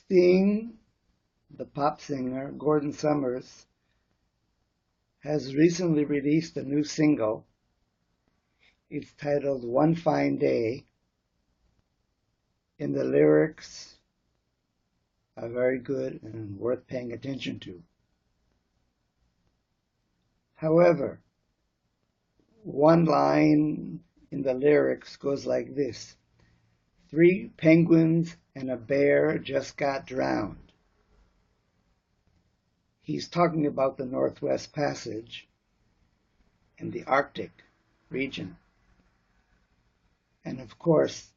Sting, the pop singer, Gordon Summers, has recently released a new single. It's titled One Fine Day, and the lyrics are very good and worth paying attention to. However, one line in the lyrics goes like this: 3 penguins and a bear just got drowned. He's talking about the Northwest Passage in the Arctic region. And of course,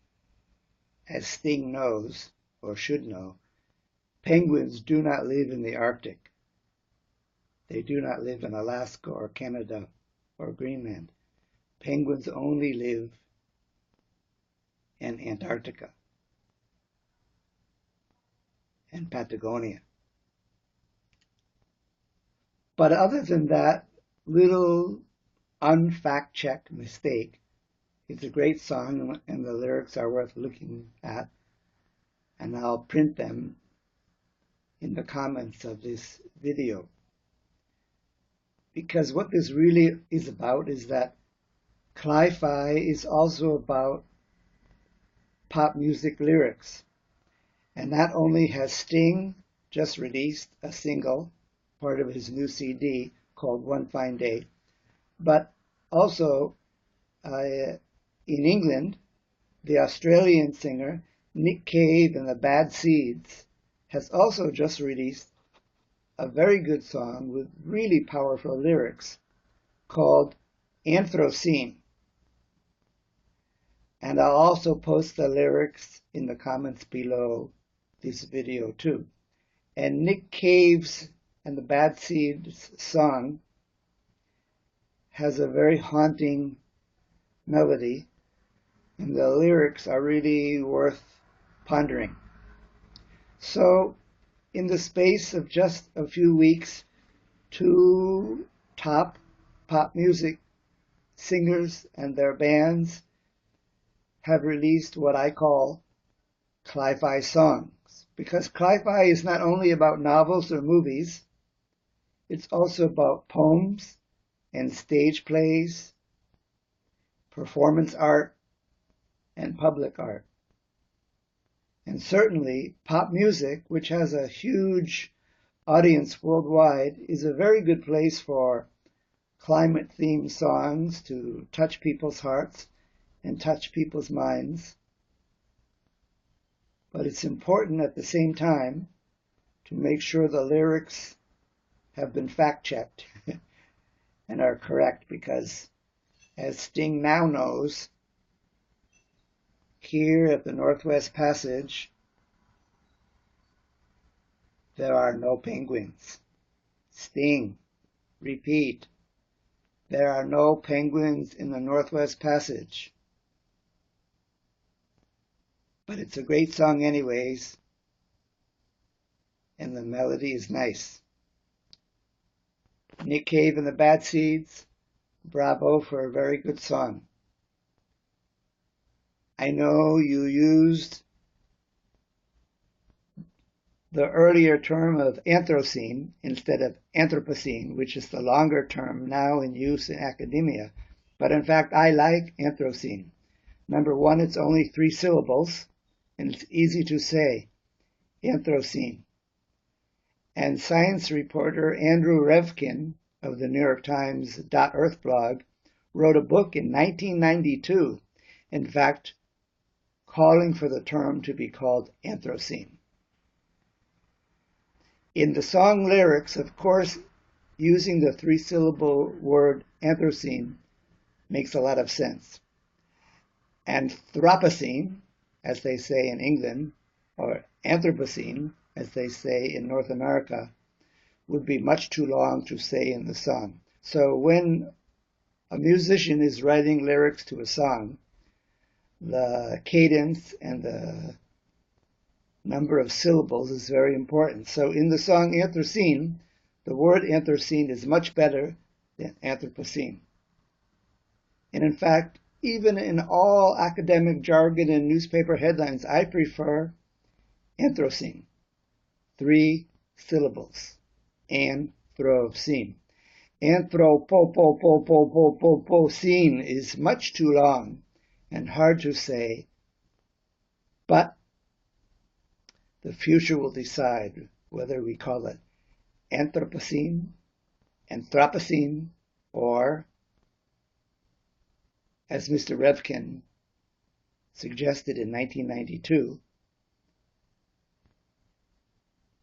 as Sting knows, or should know, penguins do not live in the Arctic. They do not live in Alaska or Canada or Greenland. Penguins only live in Antarctica and Patagonia. But other than that little unfact-checked mistake, it's a great song and the lyrics are worth looking at, and I'll print them in the comments of this video. Because what this really is about is that cli-fi is also about pop music lyrics. And not only has Sting just released a single, part of his new CD called One Fine Day, but also in England, the Australian singer Nick Cave and the Bad Seeds has also just released a very good song with really powerful lyrics called Anthropocene. And I'll also post the lyrics in the comments below this video too. And Nick Cave's and the Bad Seeds song has a very haunting melody, and the lyrics are really worth pondering. So, in the space of just a few weeks, 2 top pop music singers and their bands have released what I call cli-fi songs. Because cli-fi is not only about novels or movies, it's also about poems and stage plays, performance art, and public art. And certainly, pop music, which has a huge audience worldwide, is a very good place for climate-themed songs to touch people's hearts and touch people's minds. But it's important at the same time to make sure the lyrics have been fact-checked and are correct, because as Sting now knows, here at the Northwest Passage, there are no penguins. Sting, repeat, there are no penguins in the Northwest Passage. But it's a great song anyways, and the melody is nice. Nick Cave and the Bad Seeds, bravo for a very good song. I know you used the earlier term of Anthropocene instead of Anthropocene, which is the longer term now in use in academia. But in fact, I like Anthropocene. Number one, it's only 3 syllables, and it's easy to say, Anthropocene. And science reporter Andrew Revkin of the New York Times .Earth blog wrote a book in 1992, in fact, calling for the term to be called Anthropocene. In the song lyrics, of course, using the 3-syllable word Anthropocene makes a lot of sense. Anthropocene, as they say in England, or Anthropocene, as they say in North America, would be much too long to say in the song. So when a musician is writing lyrics to a song, the cadence and the number of syllables is very important. So in the song Anthropocene, the word Anthropocene is much better than Anthropocene. And in fact, even in all academic jargon and newspaper headlines, I prefer Anthropocene. 3 syllables. Anthropocene. Anthropocene is much too long and hard to say, but the future will decide whether we call it Anthropocene, Anthropocene, or, as Mr. Revkin suggested in 1992,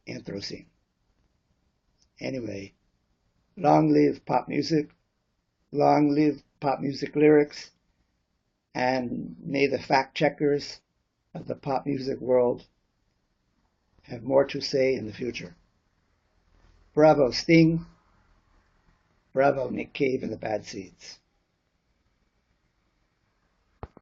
Anthropocene. Anyway, long live pop music, long live pop music lyrics, and may the fact-checkers of the pop music world have more to say in the future. Bravo Sting, bravo Nick Cave and the Bad Seeds.